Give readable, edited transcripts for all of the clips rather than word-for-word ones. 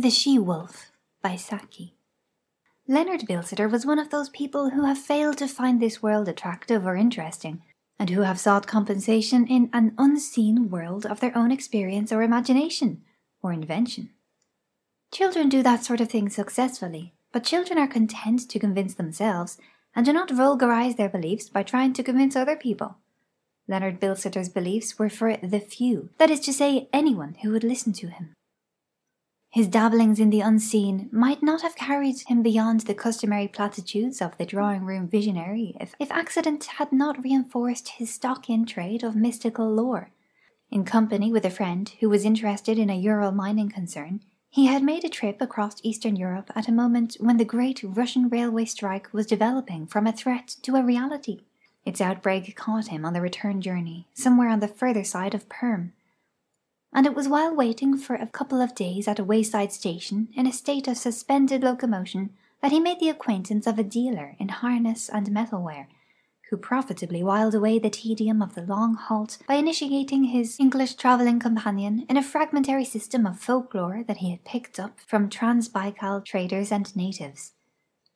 The She-Wolf by Saki. Leonard Bilsiter was one of those people who have failed to find this world attractive or interesting, and who have sought compensation in an unseen world of their own experience or imagination, or invention. Children do that sort of thing successfully, but children are content to convince themselves, and do not vulgarize their beliefs by trying to convince other people. Leonard Bilsiter's beliefs were for the few, that is to say, anyone who would listen to him. His dabblings in the unseen might not have carried him beyond the customary platitudes of the drawing-room visionary if accident had not reinforced his stock-in trade of mystical lore. In company with a friend who was interested in a Ural mining concern, he had made a trip across Eastern Europe at a moment when the great Russian railway strike was developing from a threat to a reality. Its outbreak caught him on the return journey, somewhere on the further side of Perm. And it was while waiting for a couple of days at a wayside station in a state of suspended locomotion that he made the acquaintance of a dealer in harness and metalware, who profitably whiled away the tedium of the long halt by initiating his English travelling companion in a fragmentary system of folklore that he had picked up from Trans-Baikal traders and natives.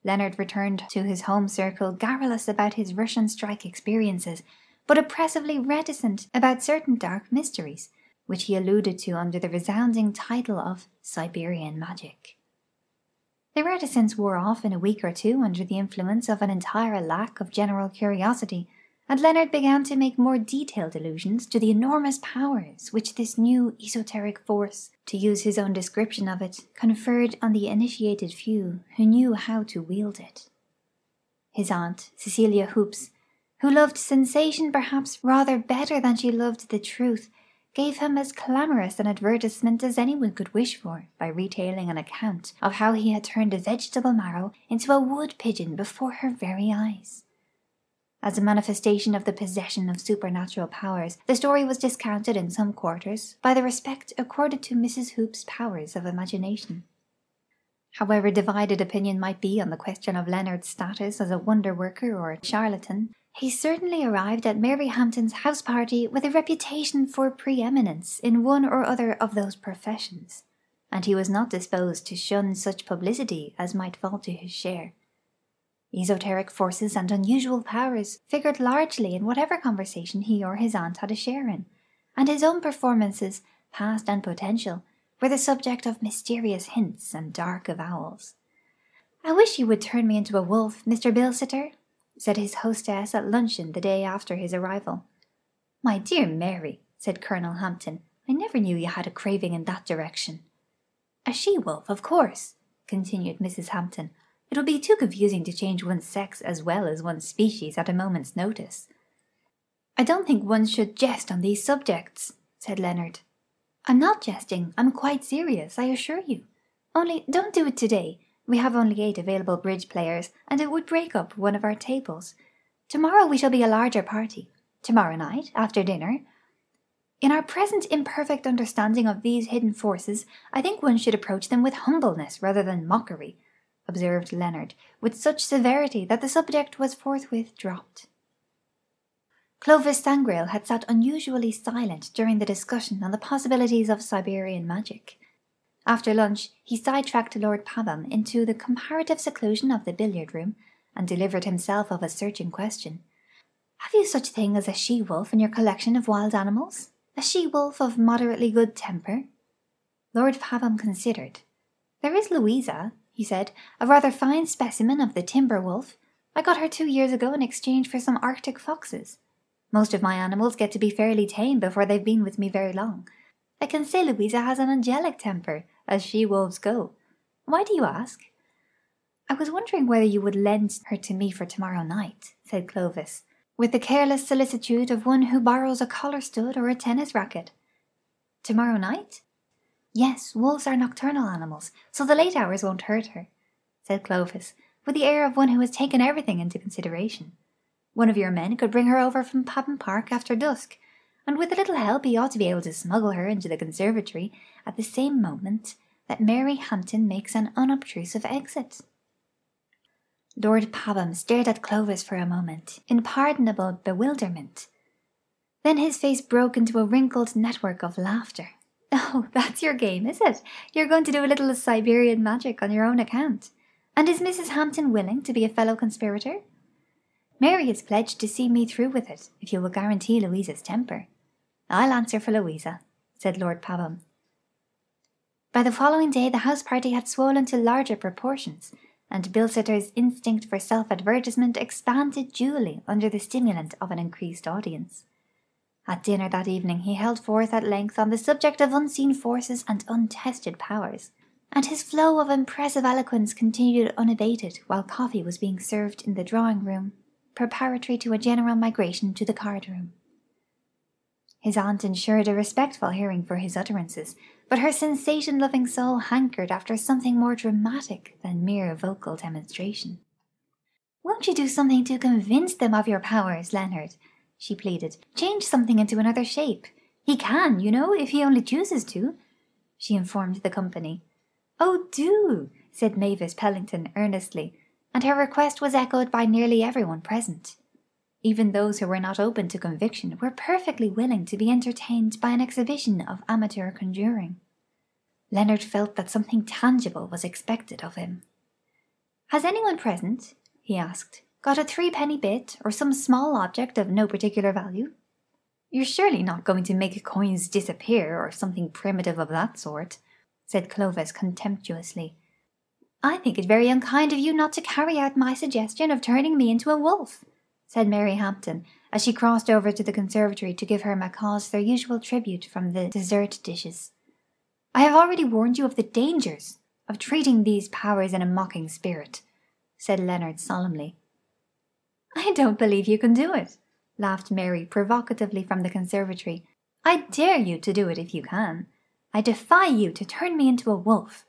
Leonard returned to his home circle garrulous about his Russian strike experiences, but oppressively reticent about certain dark mysteries, which he alluded to under the resounding title of Siberian Magic. The reticence wore off in a week or two under the influence of an entire lack of general curiosity, and Leonard began to make more detailed allusions to the enormous powers which this new esoteric force, to use his own description of it, conferred on the initiated few who knew how to wield it. His aunt, Cecilia Hoops, who loved sensation perhaps rather better than she loved the truth, gave him as clamorous an advertisement as anyone could wish for by retailing an account of how he had turned a vegetable marrow into a wood pigeon before her very eyes. As a manifestation of the possession of supernatural powers, the story was discounted in some quarters by the respect accorded to Mrs. Hoop's powers of imagination. However divided opinion might be on the question of Leonard's status as a wonder-worker or a charlatan, he certainly arrived at Mary Hampton's house party with a reputation for preeminence in one or other of those professions, and he was not disposed to shun such publicity as might fall to his share. Esoteric forces and unusual powers figured largely in whatever conversation he or his aunt had a share in, and his own performances, past and potential, were the subject of mysterious hints and dark avowals. "I wish you would turn me into a wolf, Mr. Bilsiter," said his hostess at luncheon the day after his arrival. "My dear Mary," said Colonel Hampton, "I never knew you had a craving in that direction." "A she-wolf, of course," continued Mrs. Hampton. "It would be too confusing to change one's sex as well as one's species at a moment's notice." "I don't think one should jest on these subjects," said Leonard. "I'm not jesting, I'm quite serious, I assure you. Only don't do it today. We have only 8 available bridge players, and it would break up one of our tables. Tomorrow we shall be a larger party. Tomorrow night, after dinner. In our present imperfect understanding of these hidden forces, I think one should approach them with humbleness rather than mockery," observed Leonard, with such severity that the subject was forthwith dropped. Clovis Sangrail had sat unusually silent during the discussion on the possibilities of Siberian magic. After lunch, he sidetracked Lord Pabham into the comparative seclusion of the billiard-room, and delivered himself of a searching question. "Have you such thing as a she-wolf in your collection of wild animals? A she-wolf of moderately good temper?" Lord Pabham considered. "There is Louisa," he said, "a rather fine specimen of the timber wolf. I got her 2 years ago in exchange for some Arctic foxes. Most of my animals get to be fairly tame before they've been with me very long. I can say Louisa has an angelic temper, as she-wolves go. Why do you ask?" "I was wondering whether you would lend her to me for tomorrow night," said Clovis, with the careless solicitude of one who borrows a collar stud or a tennis racket. "Tomorrow night?" "Yes, wolves are nocturnal animals, so the late hours won't hurt her," said Clovis, with the air of one who has taken everything into consideration. "One of your men could bring her over from Pabham Park after dusk, and with a little help he ought to be able to smuggle her into the conservatory at the same moment that Mary Hampton makes an unobtrusive exit." Lord Pabham stared at Clovis for a moment in pardonable bewilderment. Then his face broke into a wrinkled network of laughter. Oh, that's your game, is it? You're going to do a little Siberian magic on your own account. And is Mrs. Hampton willing to be a fellow conspirator? Mary has pledged to see me through with it, if you will guarantee Louisa's temper. I'll answer for Louisa, said Lord Pabham. By the following day the house party had swollen to larger proportions, and Bilsiter's instinct for self-advertisement expanded duly under the stimulant of an increased audience. At dinner that evening he held forth at length on the subject of unseen forces and untested powers, and his flow of impressive eloquence continued unabated while coffee was being served in the drawing-room, preparatory to a general migration to the card-room. His aunt ensured a respectful hearing for his utterances, but her sensation-loving soul hankered after something more dramatic than mere vocal demonstration. "Won't you do something to convince them of your powers, Leonard?" she pleaded. "Change something into another shape. He can, you know, if he only chooses to," she informed the company. "Oh, do," said Mavis Pellington earnestly, and her request was echoed by nearly everyone present. Even those who were not open to conviction were perfectly willing to be entertained by an exhibition of amateur conjuring. Leonard felt that something tangible was expected of him. "Has anyone present," he asked, "got a 3-penny bit or some small object of no particular value?" "You're surely not going to make coins disappear or something primitive of that sort," said Clovis contemptuously. "I think it very unkind of you not to carry out my suggestion of turning me into a wolf," said Mary Hampton, as she crossed over to the conservatory to give her macaws their usual tribute from the dessert dishes. "I have already warned you of the dangers of treating these powers in a mocking spirit," said Leonard solemnly. "I don't believe you can do it," laughed Mary provocatively from the conservatory. "I dare you to do it if you can. I defy you to turn me into a wolf."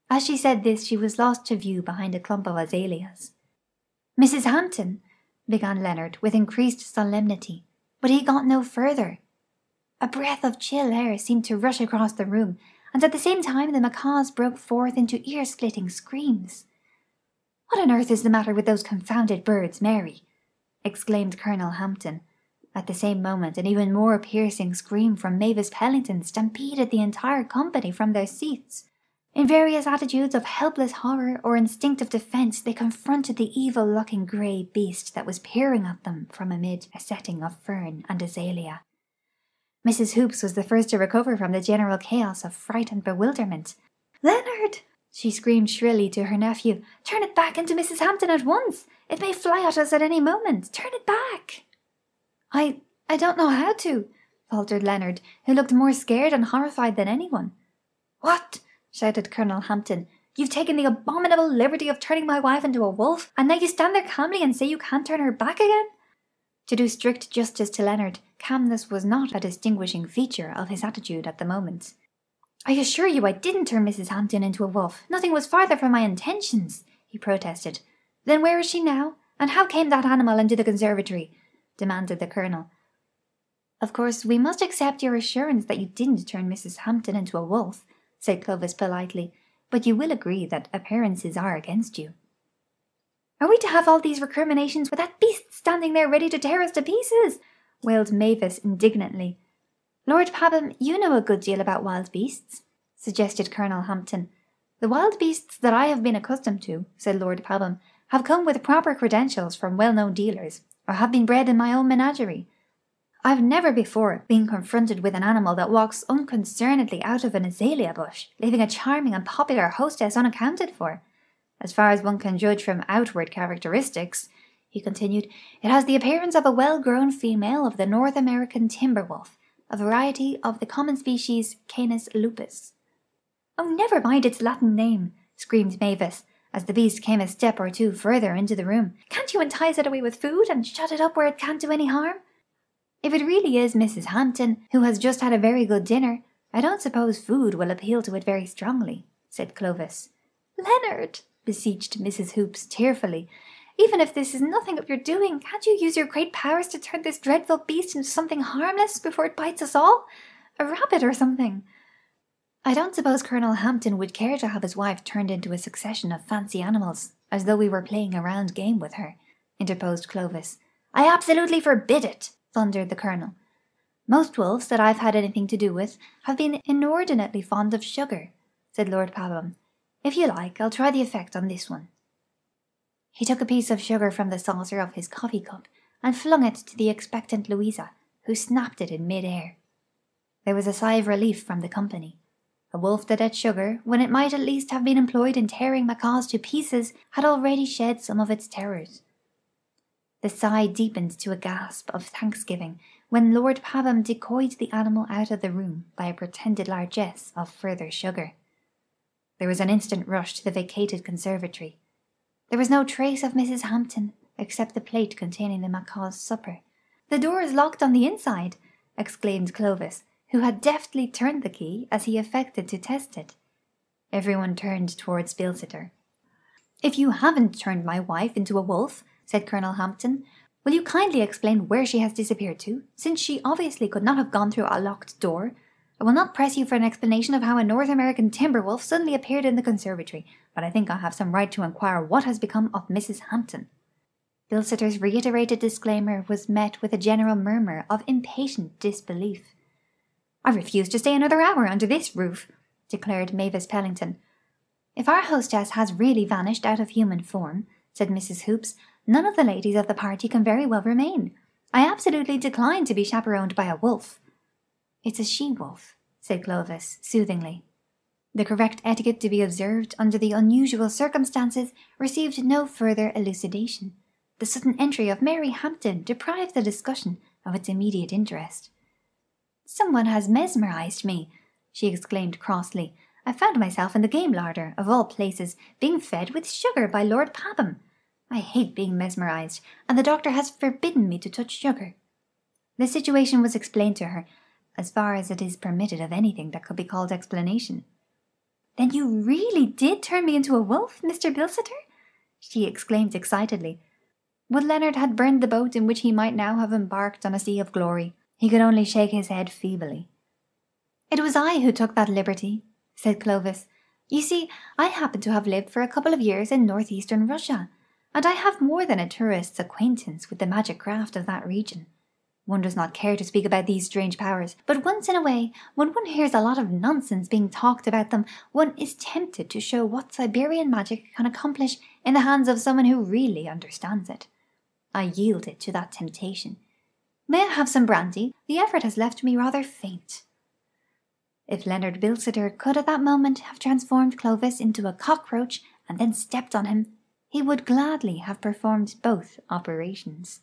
As she said this she was lost to view behind a clump of azaleas. "Mrs. Hampton," began Leonard with increased solemnity, but he got no further. A breath of chill air seemed to rush across the room, and at the same time the macaws broke forth into ear-splitting screams. "What on earth is the matter with those confounded birds, Mary?" exclaimed Colonel Hampton. At the same moment an even more piercing scream from Mavis Pellington stampeded the entire company from their seats. In various attitudes of helpless horror or instinctive defence they confronted the evil-looking grey beast that was peering at them from amid a setting of fern and azalea. Mrs. Hoops was the first to recover from the general chaos of fright and bewilderment. "Leonard!" she screamed shrilly to her nephew. "Turn it back into Mrs. Hampton at once! It may fly at us at any moment! Turn it back!" I don't know how to," faltered Leonard, who looked more scared and horrified than anyone. "What?" shouted Colonel Hampton. "You've taken the abominable liberty of turning my wife into a wolf, and now you stand there calmly and say you can't turn her back again?" To do strict justice to Leonard, calmness was not a distinguishing feature of his attitude at the moment. "I assure you I didn't turn Mrs. Hampton into a wolf. Nothing was farther from my intentions," he protested. "Then where is she now? And how came that animal into the conservatory?" demanded the Colonel. "Of course, we must accept your assurance that you didn't turn Mrs. Hampton into a wolf," said Clovis politely, "but you will agree that appearances are against you." "Are we to have all these recriminations with that beast standing there ready to tear us to pieces?" wailed Mavis indignantly. "Lord Pabham, you know a good deal about wild beasts," suggested Colonel Hampton. "The wild beasts that I have been accustomed to," said Lord Pabham, "have come with proper credentials from well-known dealers, or have been bred in my own menagerie. I've never before been confronted with an animal that walks unconcernedly out of an azalea bush, leaving a charming and popular hostess unaccounted for. As far as one can judge from outward characteristics," he continued, "it has the appearance of a well-grown female of the North American timber wolf, a variety of the common species Canis lupus." "Oh, never mind its Latin name," screamed Mavis, as the beast came a step or two further into the room. "Can't you entice it away with food and shut it up where it can't do any harm?" "If it really is Mrs. Hampton, who has just had a very good dinner, I don't suppose food will appeal to it very strongly," said Clovis. "Leonard," beseeched Mrs. Hoops tearfully, "even if this is nothing of your doing, can't you use your great powers to turn this dreadful beast into something harmless before it bites us all? A rabbit or something?" "I don't suppose Colonel Hampton would care to have his wife turned into a succession of fancy animals, as though we were playing a round game with her," interposed Clovis. "I absolutely forbid it," thundered the Colonel. Most wolves that I've had anything to do with have been inordinately fond of sugar, said Lord Pabham. If you like, I'll try the effect on this one. He took a piece of sugar from the saucer of his coffee cup and flung it to the expectant Louisa, who snapped it in mid-air. There was a sigh of relief from the company. A wolf that ate sugar, when it might at least have been employed in tearing macaws to pieces, had already shed some of its terrors. The sigh deepened to a gasp of thanksgiving when Lord Pabham decoyed the animal out of the room by a pretended largesse of further sugar. There was an instant rush to the vacated conservatory. There was no trace of Mrs. Hampton, except the plate containing the macaw's supper. "The door is locked on the inside," exclaimed Clovis, who had deftly turned the key as he affected to test it. Everyone turned towards Bilsiter. "If you haven't turned my wife into a wolf," said Colonel Hampton, "will you kindly explain where she has disappeared to, since she obviously could not have gone through a locked door? I will not press you for an explanation of how a North American timber wolf suddenly appeared in the conservatory, but I think I have some right to inquire what has become of Mrs. Hampton." Bilsiter's reiterated disclaimer was met with a general murmur of impatient disbelief. "I refuse to stay another hour under this roof," declared Mavis Pellington. "If our hostess has really vanished out of human form," said Mrs. Hoops, "none of the ladies of the party can very well remain. I absolutely decline to be chaperoned by a wolf." "It's a she-wolf," said Clovis, soothingly. The correct etiquette to be observed under the unusual circumstances received no further elucidation. The sudden entry of Mary Hampton deprived the discussion of its immediate interest. "Someone has mesmerized me," she exclaimed crossly. "I found myself in the game larder, of all places, being fed with sugar by Lord Pabham. I hate being mesmerized, and the doctor has forbidden me to touch sugar." The situation was explained to her, as far as it is permitted of anything that could be called explanation. "Then you really did turn me into a wolf, Mr. Bilsiter?" she exclaimed excitedly. Would Leonard had burned the boat in which he might now have embarked on a sea of glory. He could only shake his head feebly. "It was I who took that liberty," said Clovis. "You see, I happen to have lived for a couple of years in northeastern Russia, and I have more than a tourist's acquaintance with the magic craft of that region. One does not care to speak about these strange powers, but once in a way, when one hears a lot of nonsense being talked about them, one is tempted to show what Siberian magic can accomplish in the hands of someone who really understands it. I yielded to that temptation. May I have some brandy? The effort has left me rather faint." If Leonard Bilsiter could at that moment have transformed Clovis into a cockroach and then stepped on him, he would gladly have performed both operations.